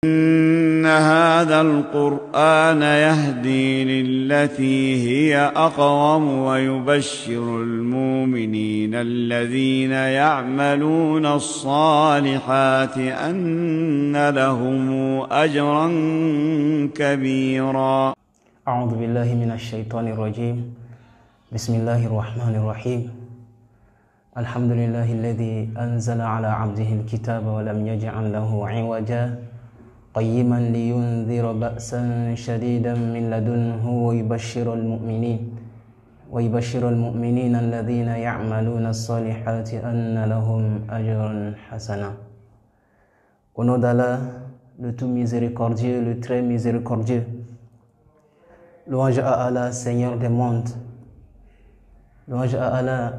إن هذا القرآن يهدي للتي هي أقوم ويبشر المؤمنين الذين يعملون الصالحات أن لهم أجرا كبيرا. أعوذ بالله من الشيطان الرجيم. بسم الله الرحمن الرحيم. الحمد لله الذي أنزل على عبده الكتاب ولم يجعل له عوجا قيما لينذر بأسا شديدا من لدنه ويبشر المؤمنين الذين يعملون الصالحات أن لهم أجرا حسنا. Au nom d'Allah, le tout miséricordieux, le très miséricordieux. Louange à Allah, Seigneur des mondes. Louange à Allah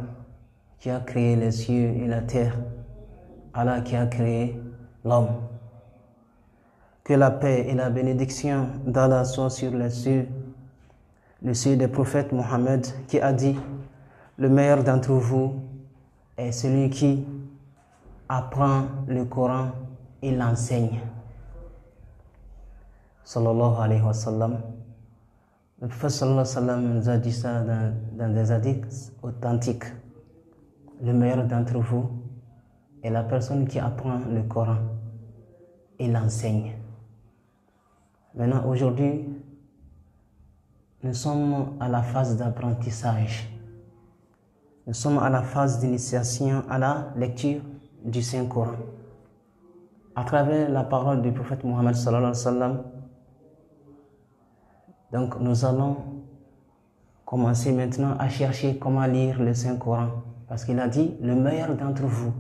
qui a créé les cieux et la terre. Allah qui a créé l'homme. Que la paix et la bénédiction d'Allah soient sur le cieux des prophètes Mohammed qui a dit: le meilleur d'entre vous est celui qui apprend le Coran et l'enseigne. Sallallahu alayhi wa sallam. Le prophète sallallahu alayhi wa sallam nous a dit ça dans des hadiths authentiques. Le meilleur d'entre vous est la personne qui apprend le Coran et l'enseigne. Maintenant, aujourd'hui, nous sommes à la phase d'apprentissage. Nous sommes à la phase d'initiation à la lecture du Saint-Coran. À travers la parole du prophète Mohammed sallallahu alayhi wa sallam, donc nous allons commencer maintenant à chercher comment lire le Saint-Coran. Parce qu'il a dit: le meilleur d'entre vous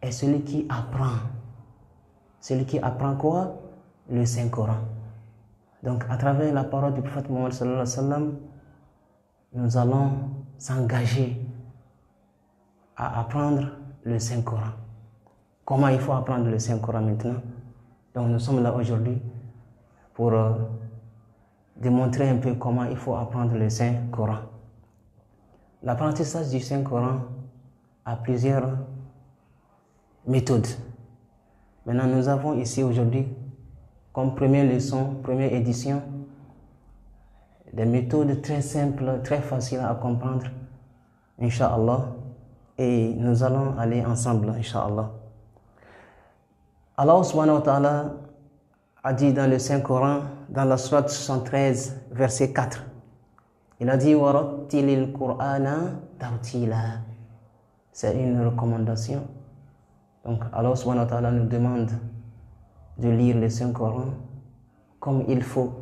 est celui qui apprend. Celui qui apprend quoi? Le Saint-Coran. Donc, à travers la parole du prophète Mohammed sallallahu alayhi wa sallam, nous allons s'engager à apprendre le Saint-Coran. Comment il faut apprendre le Saint-Coran maintenant? Donc, nous sommes là aujourd'hui pour démontrer un peu comment il faut apprendre le Saint-Coran. L'apprentissage du Saint-Coran a plusieurs méthodes. Maintenant, nous avons ici aujourd'hui, comme première leçon, première édition, des méthodes très simples, très faciles à comprendre, Inch'Allah. Et nous allons aller ensemble, Inch'Allah. Allah subhanahu wa ta'ala a dit dans le Saint-Coran, dans la sourate 73, verset 4, il a dit: warattilil Qur'ana tartila. C'est une recommandation. Donc Allah subhanahu wa ta'ala nous demande de lire le Saint-Coran comme il faut,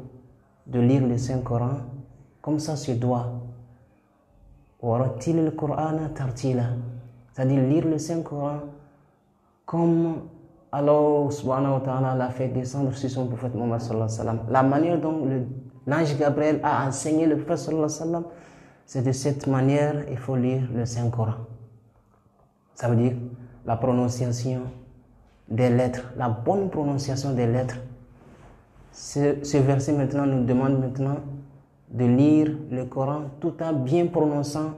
de lire le Saint-Coran comme ça se doit. Warattilil Qur'ana tartila, c'est-à-dire lire le Saint-Coran comme Allah subhanahu wa ta'ala l'a fait descendre sur son prophète Mohammed sallallahu alayhi wa sallam. La manière dont l'ange Gabriel a enseigné le prophète sallallahu alayhi wa sallam, c'est de cette manière il faut lire le Saint-Coran. Ça veut dire la prononciation des lettres, la bonne prononciation des lettres. Ce verset maintenant nous demande maintenant de lire le Coran tout en bien prononçant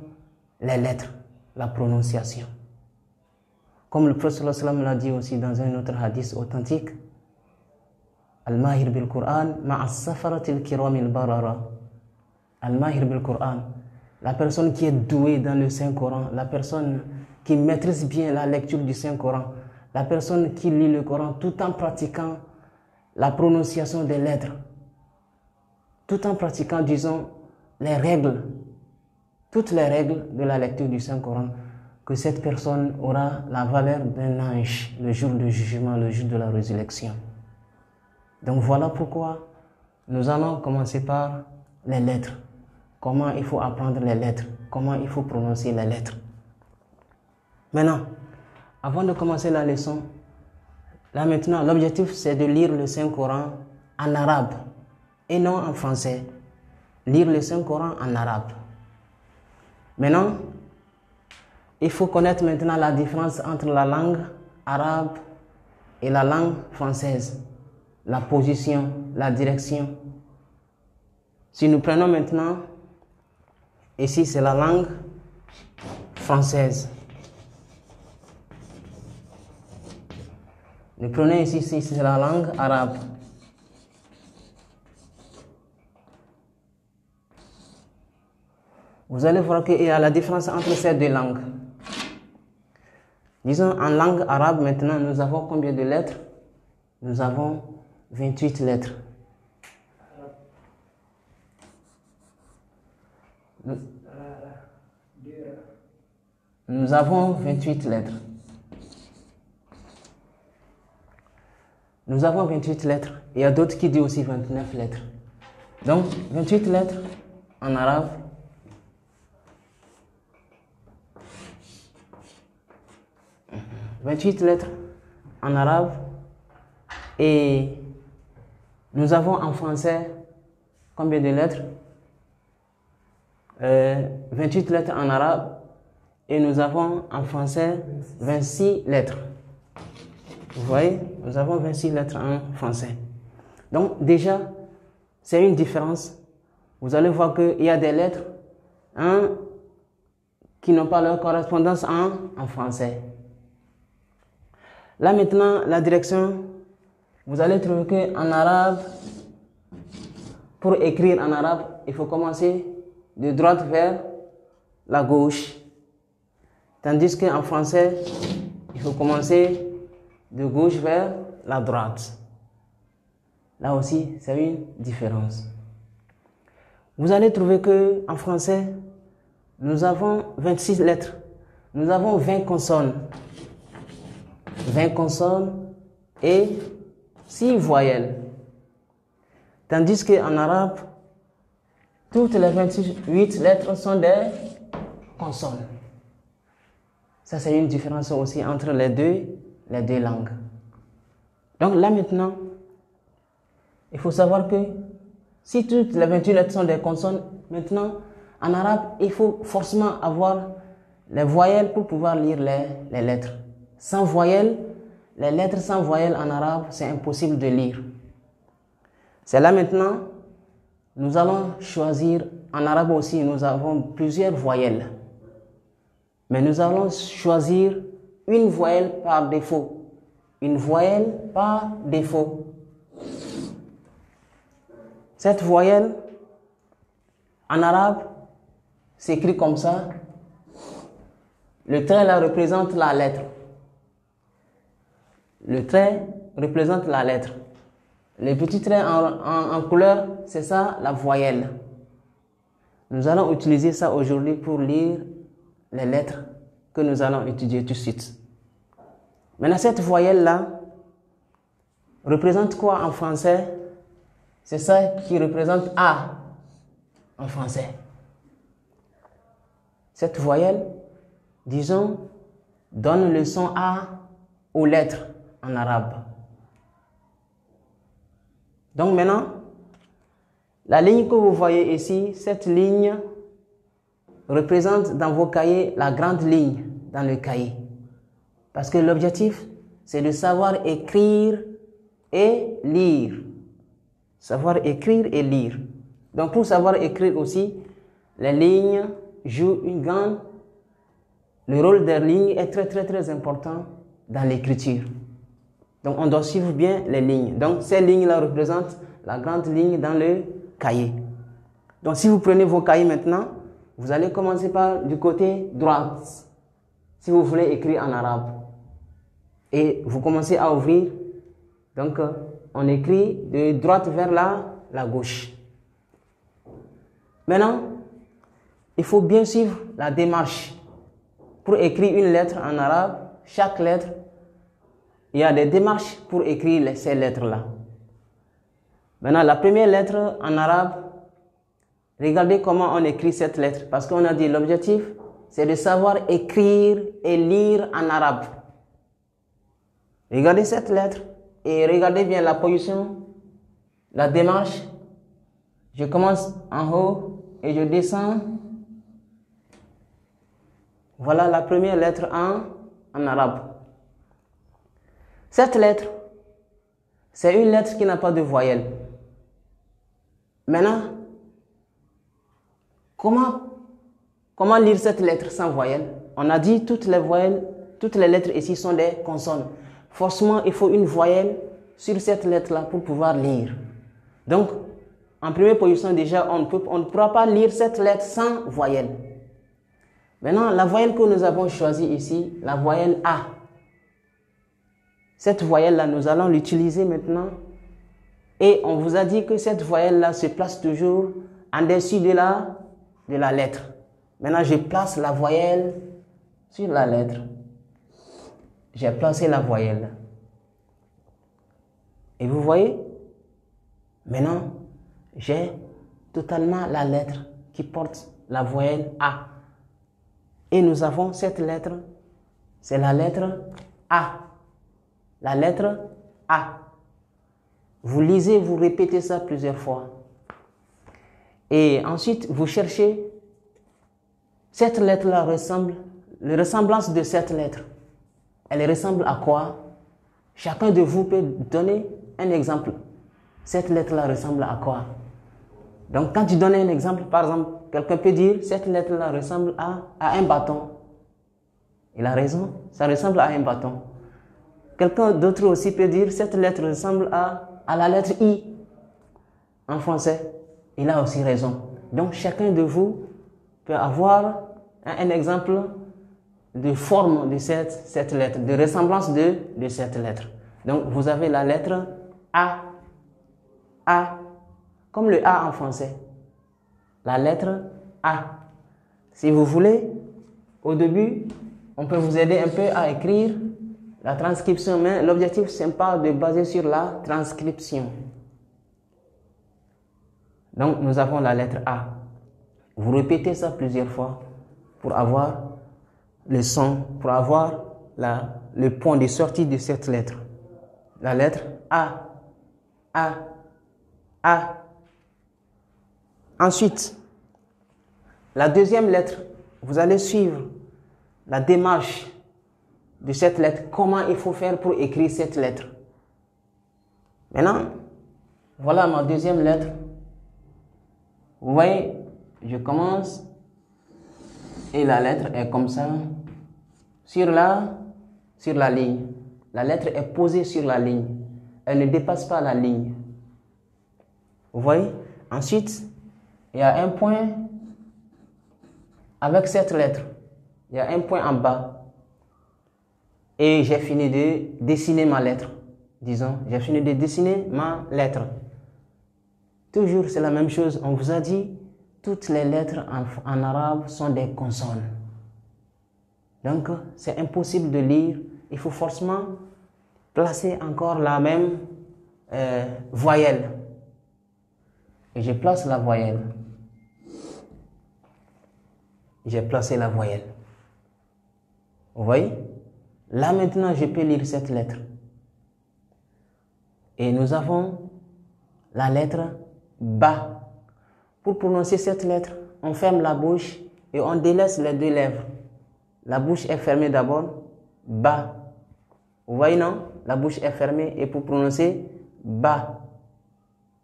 les lettres, la prononciation. Comme le prophète sallallahu alayhi wa sallam l'a dit aussi dans un autre hadith authentique: Al-Mahir bil-Qur'an ma'as-safaratil kiramil barara. Al-Mahir bil-Qur'an, la personne qui est douée dans le Saint-Coran, la personne qui maîtrise bien la lecture du Saint-Coran, la personne qui lit le Coran tout en pratiquant la prononciation des lettres, tout en pratiquant, disons, les règles, toutes les règles de la lecture du Saint-Coran, que cette personne aura la valeur d'un ange le jour du jugement, le jour de la résurrection. Donc voilà pourquoi nous allons commencer par les lettres. Comment il faut apprendre les lettres, comment il faut prononcer les lettres. Maintenant, avant de commencer la leçon, là maintenant, l'objectif c'est de lire le Saint-Coran en arabe et non en français. Lire le Saint-Coran en arabe. Maintenant, il faut connaître maintenant la différence entre la langue arabe et la langue française. La position, la direction. Si nous prenons maintenant, ici c'est la langue française. Nous prenons ici, c'est la langue arabe. Vous allez voir qu'il y a la différence entre ces deux langues. Disons, en langue arabe, maintenant, nous avons combien de lettres? Nous avons 28 lettres. Nous avons 28 lettres. Nous avons 28 lettres. Il y a d'autres qui disent aussi 29 lettres. Donc, 28 lettres en arabe. « 28 lettres en arabe et nous avons en français combien de lettres? 28 lettres en arabe et nous avons en français 26 lettres. Vous voyez, nous avons 26 lettres en français. Donc déjà, c'est une différence. Vous allez voir qu'il y a des lettres qui n'ont pas leur correspondance en français. Là maintenant, la direction, vous allez trouver qu'en arabe, pour écrire en arabe, il faut commencer de droite vers la gauche. Tandis qu'en français, il faut commencer de gauche vers la droite. Là aussi, c'est une différence. Vous allez trouver qu'en français, nous avons 26 lettres. Nous avons 20 consonnes. 20 consonnes et 6 voyelles. Tandis qu'en arabe, toutes les 28 lettres sont des consonnes. Ça, c'est une différence aussi entre les deux langues. Donc là maintenant, il faut savoir que si toutes les 28 lettres sont des consonnes, maintenant, en arabe, il faut forcément avoir les voyelles pour pouvoir lire les lettres. Sans voyelles, les lettres sans voyelles en arabe, c'est impossible de lire. C'est là maintenant, nous allons choisir, en arabe aussi, nous avons plusieurs voyelles. Mais nous allons choisir une voyelle par défaut. Une voyelle par défaut. Cette voyelle, en arabe, s'écrit comme ça. Le trait là représente la lettre. Le trait représente la lettre. Les petits traits en couleur, c'est ça la voyelle. Nous allons utiliser ça aujourd'hui pour lire les lettres que nous allons étudier tout de suite. Maintenant, cette voyelle-là représente quoi en français? C'est ça qui représente A en français. Cette voyelle, disons, donne le son A aux lettres en arabe. Donc maintenant, la ligne que vous voyez ici, cette ligne représente dans vos cahiers la grande ligne dans le cahier. Parce que l'objectif, c'est de savoir écrire et lire. Savoir écrire et lire. Donc pour savoir écrire aussi, les lignes jouent le rôle des lignes est très important dans l'écriture. Donc on doit suivre bien les lignes. Donc ces lignes-là représentent la grande ligne dans le cahier. Donc si vous prenez vos cahiers maintenant, vous allez commencer par du côté droit, si vous voulez écrire en arabe. Et vous commencez à ouvrir. Donc on écrit de droite vers la gauche. Maintenant, il faut bien suivre la démarche. Pour écrire une lettre en arabe, chaque lettre, il y a des démarches pour écrire ces lettres-là. Maintenant, la première lettre en arabe, regardez comment on écrit cette lettre. Parce qu'on a dit l'objectif, c'est de savoir écrire et lire en arabe. Regardez cette lettre et regardez bien la position, la démarche. Je commence en haut et je descends. Voilà la première lettre en arabe. Cette lettre, c'est une lettre qui n'a pas de voyelle. Maintenant, comment lire cette lettre sans voyelle? On a dit toutes les voyelles, toutes les lettres ici sont des consonnes. forcément, il faut une voyelle sur cette lettre-là pour pouvoir lire. Donc, en première position, déjà, on ne pourra pas lire cette lettre sans voyelle. Maintenant, la voyelle que nous avons choisie ici, la voyelle A. Cette voyelle-là, nous allons l'utiliser maintenant. Et on vous a dit que cette voyelle-là se place toujours en dessus de la lettre. Maintenant, je place la voyelle sur la lettre. J'ai placé la voyelle. Et vous voyez, maintenant, j'ai totalement la lettre qui porte la voyelle A. Et nous avons cette lettre, c'est la lettre A. La lettre A. Vous lisez, vous répétez ça plusieurs fois. Et ensuite, vous cherchez, cette lettre-là ressemble, la ressemblance de cette lettre, elle ressemble à quoi? Chacun de vous peut donner un exemple. Cette lettre-là ressemble à quoi? Donc, quand tu donnes un exemple, par exemple, quelqu'un peut dire, cette lettre-là ressemble à un bâton. Il a raison, ça ressemble à un bâton. Quelqu'un d'autre aussi peut dire, cette lettre ressemble à la lettre I en français. Il a aussi raison. Donc, chacun de vous peut avoir un exemple de forme de cette lettre, de ressemblance de cette lettre. Donc, vous avez la lettre A. A, comme le A en français. La lettre A. Si vous voulez, au début, on peut vous aider un peu à écrire la transcription, mais l'objectif, c'est pas de baser sur la transcription. Donc, nous avons la lettre A. Vous répétez ça plusieurs fois pour avoir le son, pour avoir le point de sortie de cette lettre. La lettre A. A. A. Ensuite, la deuxième lettre, vous allez suivre la démarche de cette lettre, comment il faut faire pour écrire cette lettre. Maintenant, voilà ma deuxième lettre. Vous voyez, je commence et la lettre est comme ça sur la ligne. La lettre est posée sur la ligne. Elle ne dépasse pas la ligne. Vous voyez? Ensuite, il y a un point avec cette lettre. Il y a un point en bas. Et j'ai fini de dessiner ma lettre. Disons, j'ai fini de dessiner ma lettre. Toujours, c'est la même chose. On vous a dit, toutes les lettres en arabe sont des consonnes. Donc, c'est impossible de lire. Il faut forcément placer encore la même voyelle. Et je place la voyelle. J'ai placé la voyelle. Vous voyez? Là maintenant, je peux lire cette lettre. Et nous avons la lettre Ba. Pour prononcer cette lettre, on ferme la bouche et on délaisse les deux lèvres. La bouche est fermée d'abord. Ba. Vous voyez, non? La bouche est fermée et pour prononcer Ba.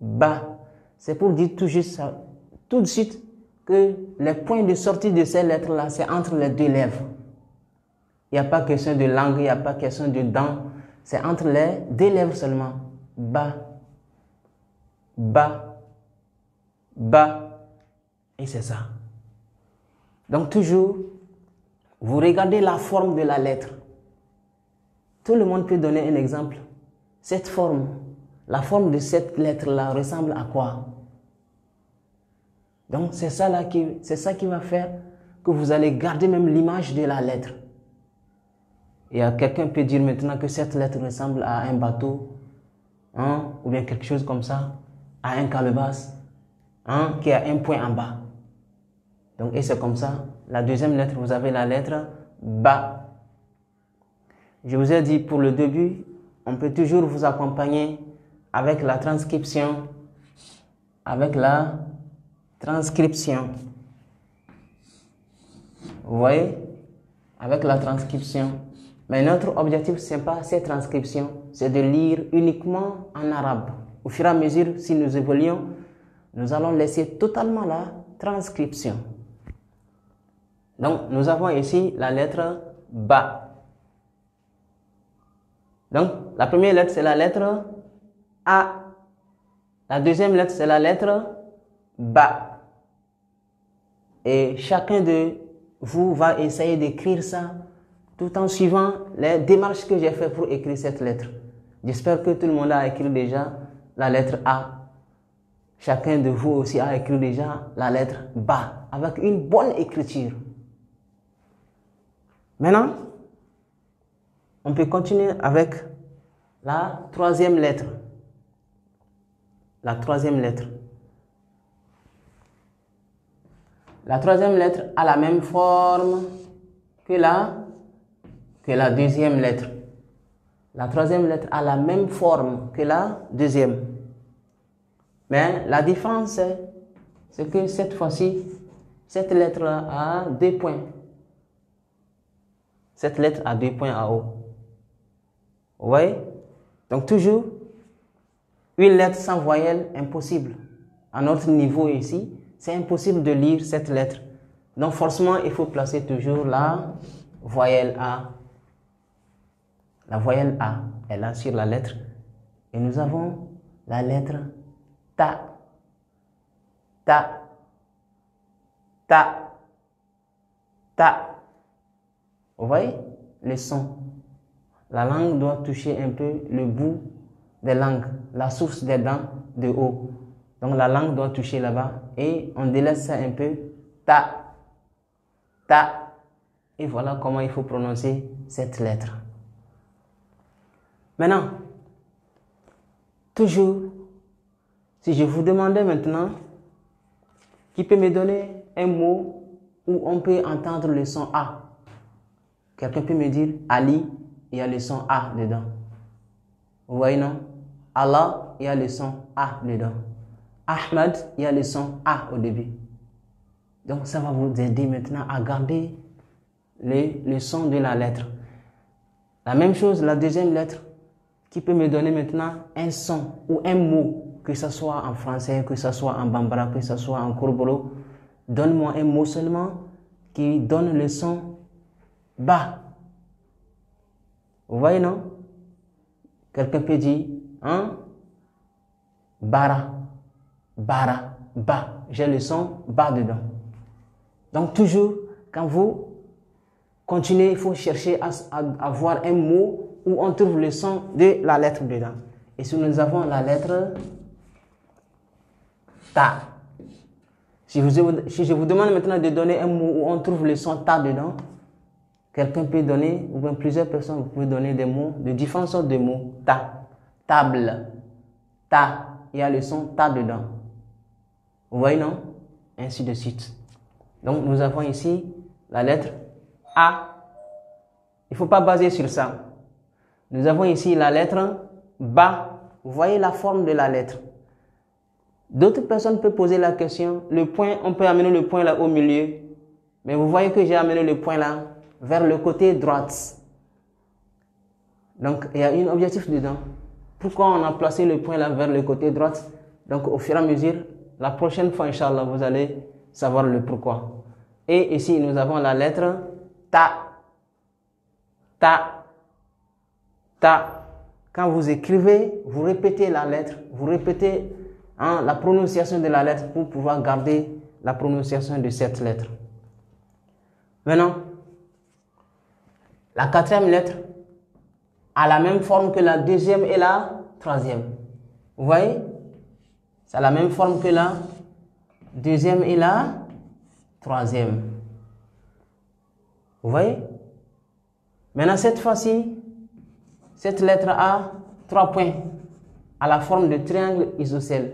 Ba. C'est pour dire tout de suite que les points de sortie de ces lettres-là, c'est entre les deux lèvres. Il n'y a pas question de langue, il n'y a pas question de dents. C'est entre les deux lèvres seulement. Ba. Ba. Ba. Et c'est ça. Donc toujours, vous regardez la forme de la lettre. Tout le monde peut donner un exemple. Cette forme, la forme de cette lettre-là ressemble à quoi? Donc c'est ça qui va faire que vous allez garder même l'image de la lettre. Et quelqu'un peut dire maintenant que cette lettre ressemble à un bateau, hein, ou bien quelque chose comme ça, à un calebasse, hein, qui a un point en bas. Donc, et c'est comme ça. La deuxième lettre, vous avez la lettre Ba. Je vous ai dit pour le début, on peut toujours vous accompagner avec la transcription. Avec la transcription. Vous voyez? Avec la transcription. Mais notre objectif, ce n'est pas cette transcription, c'est de lire uniquement en arabe. Au fur et à mesure, si nous évoluons, nous allons laisser totalement la transcription. Donc, nous avons ici la lettre Ba. Donc, la première lettre, c'est la lettre A. La deuxième lettre, c'est la lettre Ba. Et chacun de vous va essayer d'écrire ça tout en suivant les démarches que j'ai fait pour écrire cette lettre. J'espère que tout le monde a écrit déjà la lettre A. Chacun de vous aussi a écrit déjà la lettre Ba avec une bonne écriture. Maintenant, on peut continuer avec la troisième lettre. La troisième lettre. La troisième lettre a la même forme que la deuxième lettre. La troisième lettre a la même forme que la deuxième. Mais la différence, c'est que cette fois-ci, cette lettre a 2 points. Cette lettre a 2 points en haut. Vous voyez? Donc toujours, une lettre sans voyelle, impossible. À notre niveau ici, c'est impossible de lire cette lettre. Donc forcément, il faut placer toujours la voyelle A. La voyelle A est là sur la lettre. Et nous avons la lettre Ta. Ta. Ta. Ta. Vous voyez le son? La langue doit toucher un peu le bout des langues, la source des dents de haut. Donc la langue doit toucher là-bas et on délaisse ça un peu. Ta. Ta. Et voilà comment il faut prononcer cette lettre. Maintenant, toujours, si je vous demandais maintenant, qui peut me donner un mot où on peut entendre le son A? Quelqu'un peut me dire Ali, il y a le son A dedans. Vous voyez, non? Allah, il y a le son A dedans. Ahmad, il y a le son A au début. Donc ça va vous aider maintenant à garder le son de la lettre. La même chose, la deuxième lettre, qui peut me donner maintenant un son ou un mot, que ce soit en français, que ce soit en bambara, que ce soit en kourbolo. Donne-moi un mot seulement qui donne le son Ba. Vous voyez, non? Quelqu'un peut dire, hein? Bara, bara, ba. J'ai le son Ba dedans. Donc toujours, quand vous continuez, il faut chercher à avoir un mot où on trouve le son de la lettre dedans. Et si nous avons la lettre Ta. Si je vous demande maintenant de donner un mot où on trouve le son Ta dedans, quelqu'un peut donner, ou bien plusieurs personnes peuvent donner des mots, de différentes sortes de mots. Ta, table, ta, il y a le son Ta dedans. Vous voyez, non? Ainsi de suite. Donc nous avons ici la lettre A. Il ne faut pas baser sur ça. Nous avons ici la lettre Ba. Vous voyez la forme de la lettre. D'autres personnes peuvent poser la question, le point, on peut amener le point là au milieu. Mais vous voyez que j'ai amené le point là vers le côté droite. Donc il y a un objectif dedans. Pourquoi on a placé le point là vers le côté droite? Donc au fur et à mesure, la prochaine fois, Inch'Allah, vous allez savoir le pourquoi. Et ici, nous avons la lettre Ta. Ta. Ta. Quand vous écrivez, vous répétez la lettre, vous répétez la prononciation de la lettre pour pouvoir garder la prononciation de cette lettre. Maintenant, la quatrième lettre a la même forme que la deuxième et la troisième. Vous voyez? C'est la même forme que la deuxième et la troisième. Vous voyez? Maintenant, cette fois-ci, cette lettre a 3 points à la forme de triangle isocèle.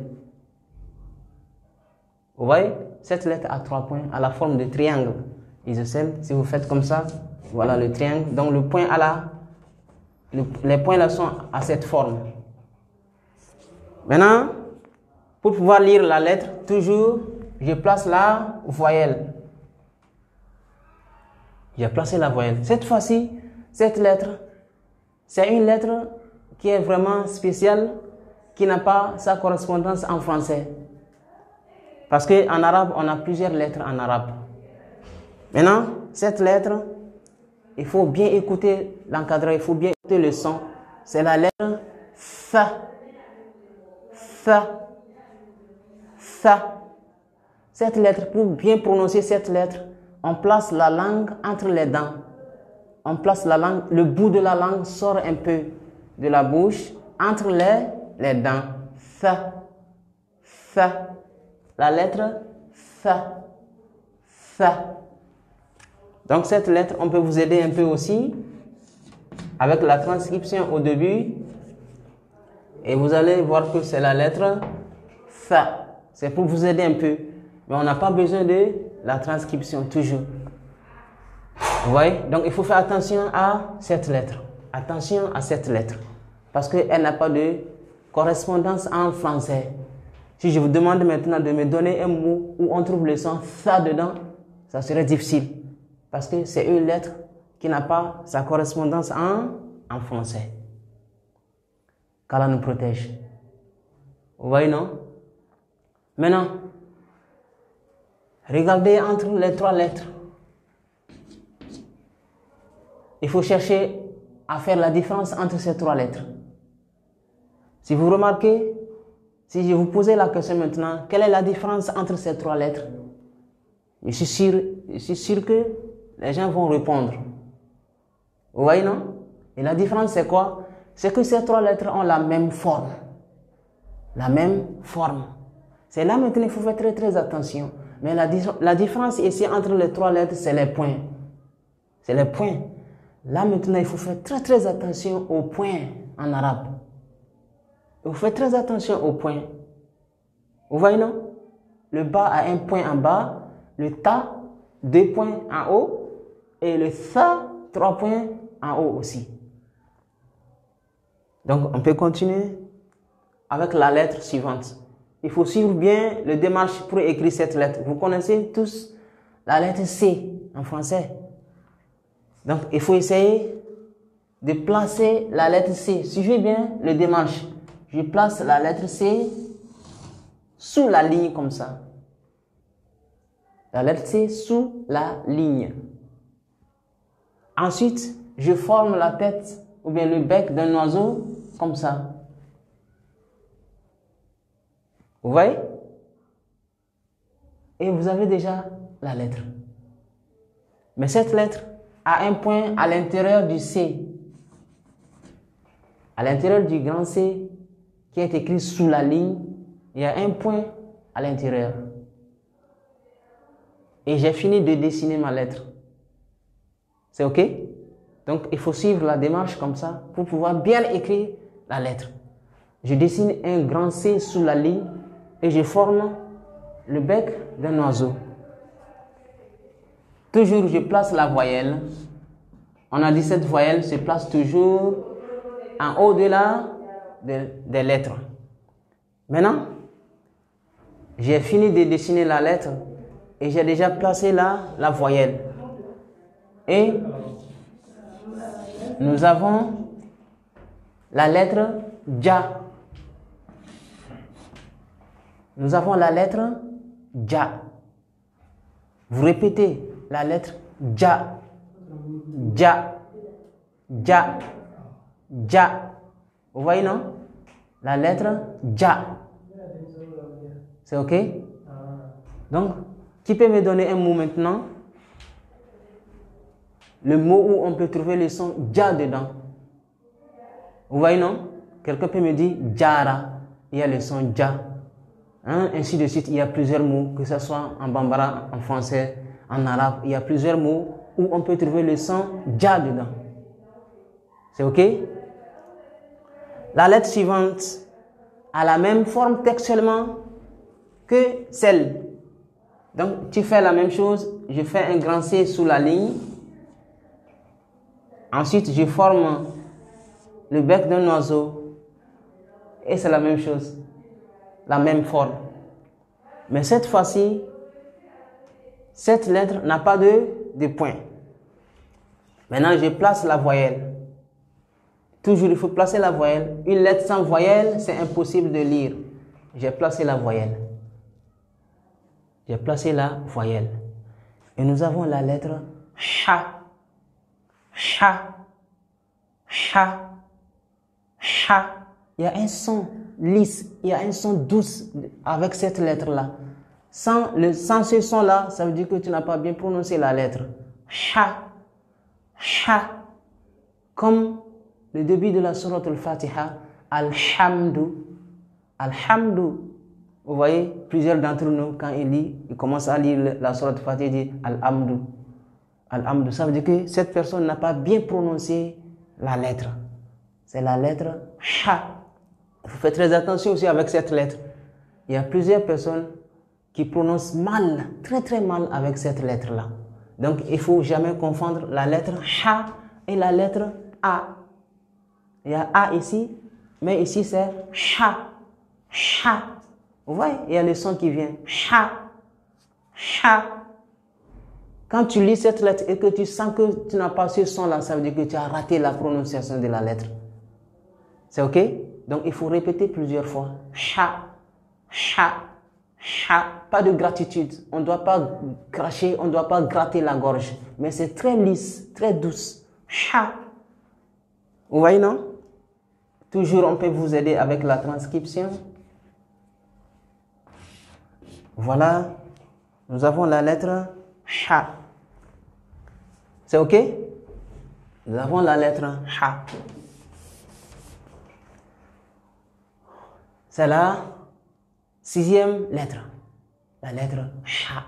Vous voyez? Cette lettre a 3 points à la forme de triangle isocèle. Si vous faites comme ça, voilà le triangle. Donc le point les points là sont à cette forme. Maintenant, pour pouvoir lire la lettre, toujours, je place la voyelle. J'ai placé la voyelle. Cette fois-ci, cette lettre, c'est une lettre qui est vraiment spéciale, qui n'a pas sa correspondance en français. Parce qu'en arabe, on a plusieurs lettres en arabe. Maintenant, cette lettre, il faut bien écouter l'encadré, il faut bien écouter le son c'est la lettre Th. Th. Th. Cette lettre, pour bien prononcer cette lettre, on place la langue entre les dents. On place la langue, le bout de la langue sort un peu de la bouche entre les dents. Th. Th. La lettre Th. Th. Donc cette lettre, on peut vous aider un peu aussi avec la transcription au début. Et vous allez voir que c'est la lettre Th. C'est pour vous aider un peu. Mais on n'a pas besoin de la transcription toujours. Vous voyez? Donc il faut faire attention à cette lettre. Attention à cette lettre. Parce qu'elle n'a pas de correspondance en français. Si je vous demande maintenant de me donner un mot où on trouve le son Th dedans, ça serait difficile. Parce que c'est une lettre qui n'a pas sa correspondance en français. Qu'Allah nous protège. Vous voyez, non? Maintenant, regardez entre les trois lettres. Il faut chercher à faire la différence entre ces trois lettres. Si vous remarquez, si je vous posais la question maintenant, quelle est la différence entre ces trois lettres? Je suis sûr que les gens vont répondre. Vous voyez, non? Et la différence, c'est quoi? C'est que ces trois lettres ont la même forme. La même forme. C'est là maintenant qu'il faut faire très attention. Mais la différence ici entre les trois lettres, c'est les points. C'est les points. Là maintenant, il faut faire très attention aux points en arabe. Il faut faire très attention aux points. Vous voyez, non? Le ba a un point en bas, le ta, 2 points en haut, et le tha, 3 points en haut aussi. Donc, on peut continuer avec la lettre suivante. Il faut suivre bien le démarche pour écrire cette lettre. Vous connaissez tous la lettre C en français. Donc, il faut essayer de placer la lettre C. Suivez bien le démarche. Je place la lettre C sous la ligne comme ça. La lettre C sous la ligne. Ensuite, je forme la tête ou bien le bec d'un oiseau comme ça. Vous voyez? Et vous avez déjà la lettre. Mais cette lettre a un point à l'intérieur du C. À l'intérieur du grand C qui est écrit sous la ligne, il y a un point à l'intérieur. Et j'ai fini de dessiner ma lettre. C'est OK? Donc, il faut suivre la démarche comme ça pour pouvoir bien écrire la lettre. Je dessine un grand C sous la ligne et je forme le bec d'un oiseau. Toujours, je place la voyelle. On a dit cette voyelle se place toujours en haut de des lettres. Maintenant, j'ai fini de dessiner la lettre et j'ai déjà placé la voyelle. Et nous avons la lettre Ja. Nous avons la lettre Ja. Vous répétez la lettre Ja. Ja. Ja. Ja. Vous voyez, non? La lettre Ja. C'est OK? Donc, qui peut me donner un mot maintenant? Le mot où on peut trouver le son Ja dedans. Vous voyez, non? Quelqu'un peut me dire Jara. Il y a le son Ja. Hein? Ainsi de suite, il y a plusieurs mots, que ce soit en bambara, en français, en arabe. Il y a plusieurs mots où on peut trouver le son Ja dedans. C'est OK? La lettre suivante a la même forme textuellement que celle. Donc, tu fais la même chose. Je fais un grand C sous la ligne. Ensuite, je forme le bec d'un oiseau. Et c'est la même chose. La même forme. Mais cette fois-ci, cette lettre n'a pas de point. Maintenant, je place la voyelle. Toujours, il faut placer la voyelle. Une lettre sans voyelle, c'est impossible de lire. J'ai placé la voyelle. J'ai placé la voyelle. Et nous avons la lettre Ha. Ha. Ha. Ha. Il y a un son lisse, il y a un son douce avec cette lettre-là. Sans ce son-là, ça veut dire que tu n'as pas bien prononcé la lettre. Ha. Ha. Comme le début de la sourate al-Fatiha, Alhamdu. Alhamdu. Vous voyez, plusieurs d'entre nous, quand ils commencent à lire la sourate al-Fatiha, ils disent Alhamdu. Alhamdu. Ça veut dire que cette personne n'a pas bien prononcé la lettre. C'est la lettre Ha. Il faut faire très attention aussi avec cette lettre. Il y a plusieurs personnes qui prononcent mal, très très mal avec cette lettre-là. Donc, il ne faut jamais confondre la lettre Ha et la lettre A. Il y a A ici, mais ici c'est Ha. Ha. Vous voyez, il y a le son qui vient. Ha. Ha. Quand tu lis cette lettre et que tu sens que tu n'as pas ce son-là, ça veut dire que tu as raté la prononciation de la lettre. C'est OK? Donc, il faut répéter plusieurs fois. Ha. Ha. Ha. Pas de gratitude. On ne doit pas cracher, on ne doit pas gratter la gorge. Mais c'est très lisse, très douce. Ha. Vous voyez, non? Toujours, on peut vous aider avec la transcription. Voilà. Nous avons la lettre Ha. C'est OK? Nous avons la lettre Ha. C'est la 6e lettre. La lettre Ha.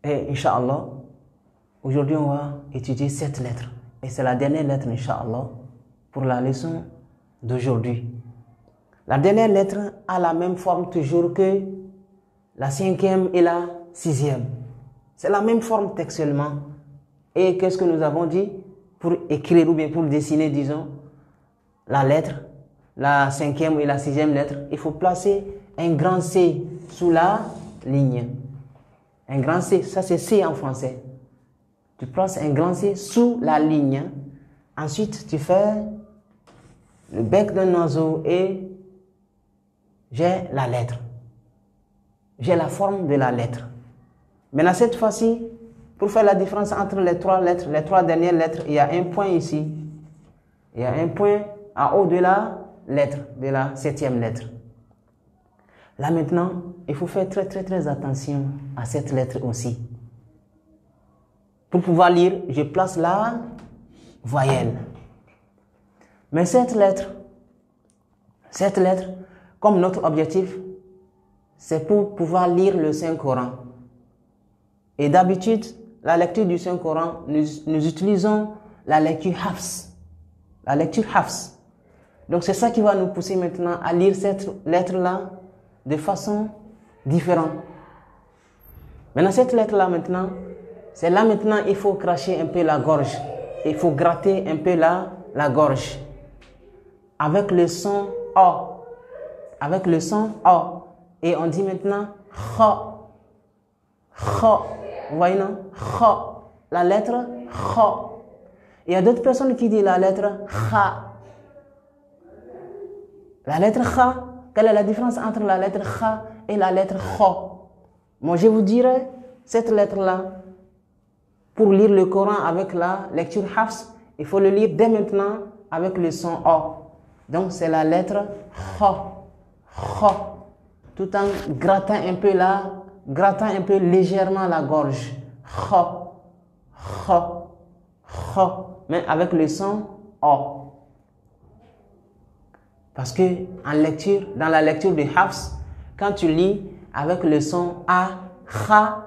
Et Inch'Allah, aujourd'hui on va étudier cette lettre. Et c'est la dernière lettre, Inch'Allah, pour la leçon d'aujourd'hui. La dernière lettre a la même forme toujours que la 5e et la 6e. C'est la même forme textuellement. Et qu'est-ce que nous avons dit? Pour écrire ou bien pour dessiner, disons, la lettre, la 5e et la 6e lettre, il faut placer un grand C sous la ligne. Un grand C, ça c'est C en français. Tu places un grand C sous la ligne. Ensuite, tu fais le bec d'un oiseau et j'ai la lettre. J'ai la forme de la lettre. Maintenant, cette fois-ci, pour faire la différence entre les trois lettres, les trois dernières lettres, il y a un point ici. Il y a un point en haut de la lettre, de la 7e lettre. Là maintenant, il faut faire très très très attention à cette lettre aussi. Pour pouvoir lire, je place la voyelle. Mais cette lettre, comme notre objectif, c'est pour pouvoir lire le Saint-Coran. Et d'habitude, la lecture du Saint-Coran, nous utilisons la lecture Hafs. La lecture Hafs. Donc c'est ça qui va nous pousser maintenant à lire cette lettre-là de façon différente. Maintenant, cette lettre-là maintenant, c'est là maintenant il faut cracher un peu la gorge. Il faut gratter un peu la gorge. Avec le son O. Avec le son O. Et on dit maintenant Kha. Kha. Vous voyez non? Kha. La lettre Kha. Il y a d'autres personnes qui disent la lettre Kha. La lettre Kha. Quelle est la différence entre la lettre Kha et la lettre Kha? Moi, je vous dirais, cette lettre-là, pour lire le Coran avec la lecture Hafs, il faut le lire dès maintenant avec le son O. Donc, c'est la lettre Kha. Kha. Tout en grattant un peu légèrement la gorge. Kha. Kha. Kha. Mais avec le son O. Parce que dans la lecture de Hafs, quand tu lis avec le son A, Kha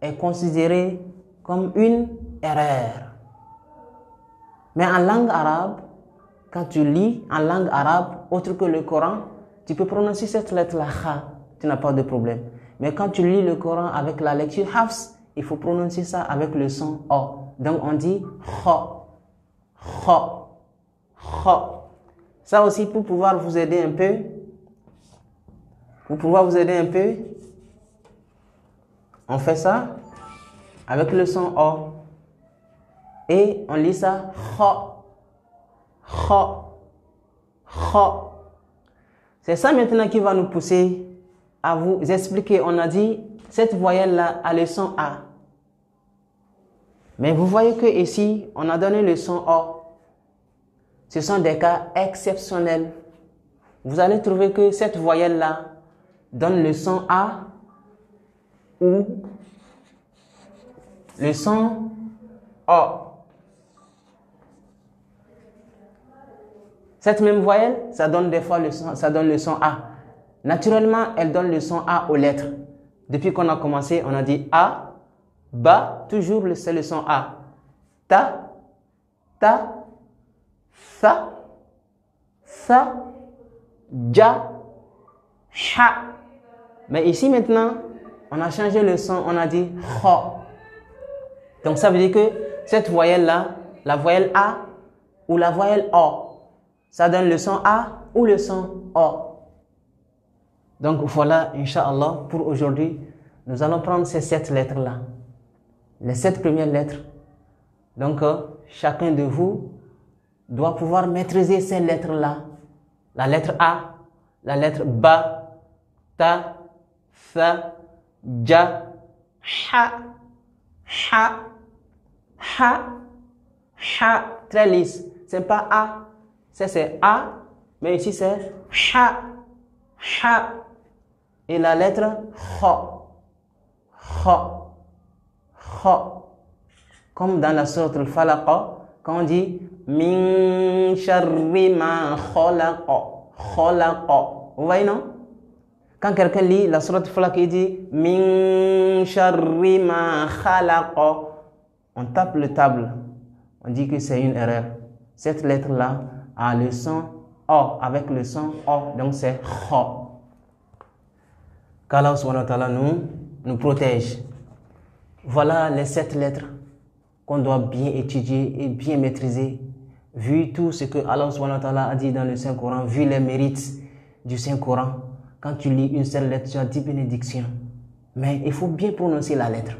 est considéré comme une erreur. Mais en langue arabe, quand tu lis en langue arabe, autre que le Coran, tu peux prononcer cette lettre-là, Kha, tu n'as pas de problème. Mais quand tu lis le Coran avec la lecture Hafs, il faut prononcer ça avec le son O. Donc on dit Kha, Kha, Kha. Ça aussi, pour pouvoir vous aider un peu, on fait ça avec le son O. Et on lit ça Kha, Kha, Kha. C'est ça maintenant qui va nous pousser à vous expliquer. On a dit, cette voyelle-là a le son A. Mais vous voyez que ici, on a donné le son O. Ce sont des cas exceptionnels. Vous allez trouver que cette voyelle-là donne le son A ou le son O. Cette même voyelle, ça donne des fois ça donne le son A. Naturellement, elle donne le son A aux lettres. Depuis qu'on a commencé, on a dit A, Ba, toujours c'est le son A. Ta, Sa, Ja, Ha. Mais ici maintenant, on a changé le son, on a dit Kho. Donc ça veut dire que cette voyelle-là, la voyelle A ou la voyelle O, ça donne le son A ou le son O. Donc voilà, Inch'Allah, pour aujourd'hui, nous allons prendre ces 7 lettres-là. Les 7 premières lettres. Donc chacun de vous doit pouvoir maîtriser ces lettres-là. La lettre A, la lettre Ba, Ta, Sa, Ja, Ha. Très lisse. C'est pas A. C'est A, mais ici c'est Ha. Et la lettre Kho. Comme dans la sourate Al-Falaq, quand on dit Min sharri ma khalaqa. Vous voyez, non? Quand quelqu'un lit la sourate Al-Falaq, il dit Min sharri ma khalaqa. On tape le table. On dit que c'est une erreur. Cette lettre-là a le son O, avec le son O, donc c'est Kho. Qu'Allah subhanahu wa ta'ala nous protège. Voilà les 7 lettres qu'on doit bien étudier et bien maîtriser, vu tout ce que Allah subhanahu wa ta'ala a dit dans le Saint-Coran, vu les mérites du Saint-Coran. Quand tu lis une seule lettre, tu as 10 bénédictions. Mais il faut bien prononcer la lettre.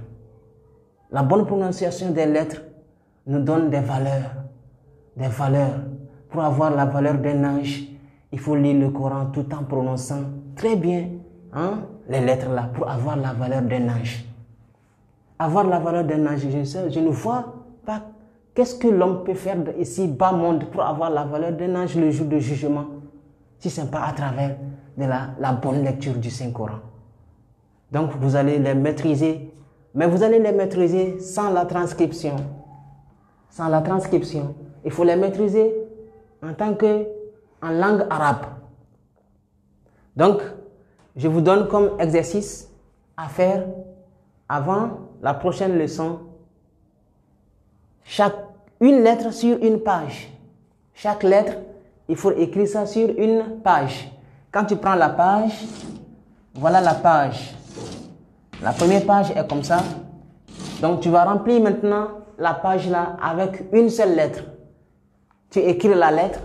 La bonne prononciation des lettres nous donne des valeurs. Des valeurs. Pour avoir la valeur d'un ange, il faut lire le Coran tout en prononçant très bien les lettres là, pour avoir la valeur d'un ange. Avoir la valeur d'un ange, je ne vois pas qu'est-ce que l'homme peut faire ici, bas monde, pour avoir la valeur d'un ange le jour de jugement, si ce n'est pas à travers de la bonne lecture du Saint-Coran. Donc vous allez les maîtriser, mais vous allez les maîtriser sans la transcription. Sans la transcription. Il faut les maîtriser en langue arabe. Donc, je vous donne comme exercice à faire avant la prochaine leçon. Une lettre sur une page. Chaque lettre, il faut écrire ça sur une page. Quand tu prends la page, voilà la page. La première page est comme ça. Donc, tu vas remplir maintenant la page là avec une seule lettre. Tu écris la lettre.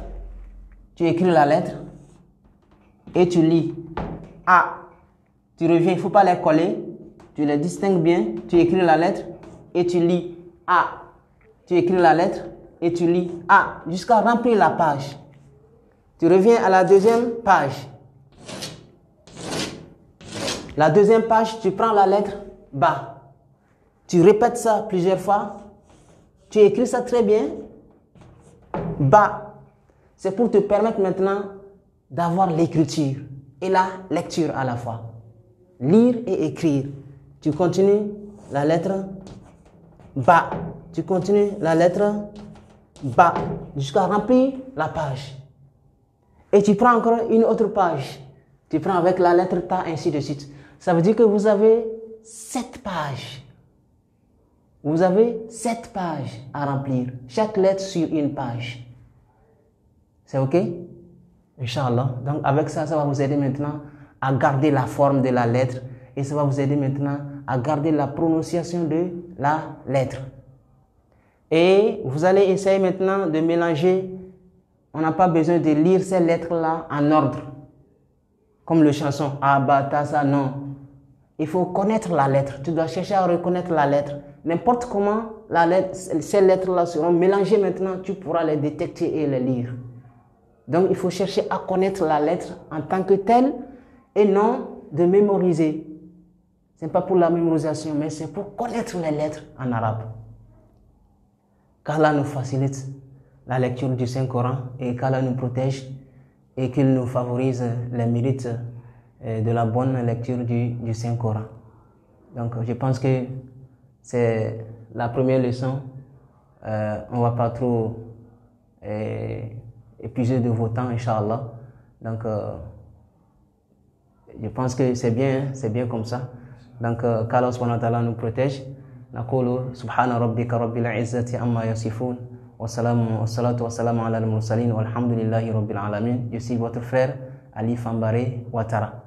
Et tu lis A. Tu reviens, il ne faut pas les coller. Tu les distingues bien. Tu écris la lettre et tu lis A. Tu écris la lettre et tu lis A jusqu'à remplir la page. Tu reviens à la deuxième page. La deuxième page, tu prends la lettre Ba. Tu répètes ça plusieurs fois. Tu écris ça très bien. Ba. C'est pour te permettre maintenant d'avoir l'écriture et la lecture à la fois. Lire et écrire. Tu continues la lettre Ba. Tu continues la lettre Ba jusqu'à remplir la page. Et tu prends encore une autre page. Tu prends avec la lettre Ta, ainsi de suite. Ça veut dire que vous avez 7 pages. Vous avez 7 pages à remplir. Chaque lettre sur une page. C'est OK? Inch'Allah. Donc avec ça, ça va vous aider maintenant à garder la forme de la lettre. Et ça va vous aider maintenant à garder la prononciation de la lettre. Et vous allez essayer maintenant de mélanger. On n'a pas besoin de lire ces lettres-là en ordre. Comme le chanson A, Ba, Ta, Sa, non. Il faut connaître la lettre. Tu dois chercher à reconnaître la lettre. N'importe comment ces lettres-là seront mélangées maintenant, tu pourras les détecter et les lire. Donc il faut chercher à connaître la lettre en tant que telle et non de mémoriser. Ce n'est pas pour la mémorisation, mais c'est pour connaître les lettres en arabe. Qu'Allah nous facilite. la lecture du Saint-Coran et qu'Allah nous protège et qu'il nous favorise les mérites de la bonne lecture du Saint-Coran. Donc je pense que c'est la première leçon. On ne va pas trop épuiser de vos temps, Inch'Allah. Donc je pense que c'est bien comme ça. Donc qu'Allah subhanahu wa ta'ala nous protège. نقول سبحان ربك رب العزة عما يصفون والصلاة والسلام على المرسلين والحمد لله رب العالمين. Je suis votre frère Ali Fambaré Ouattara.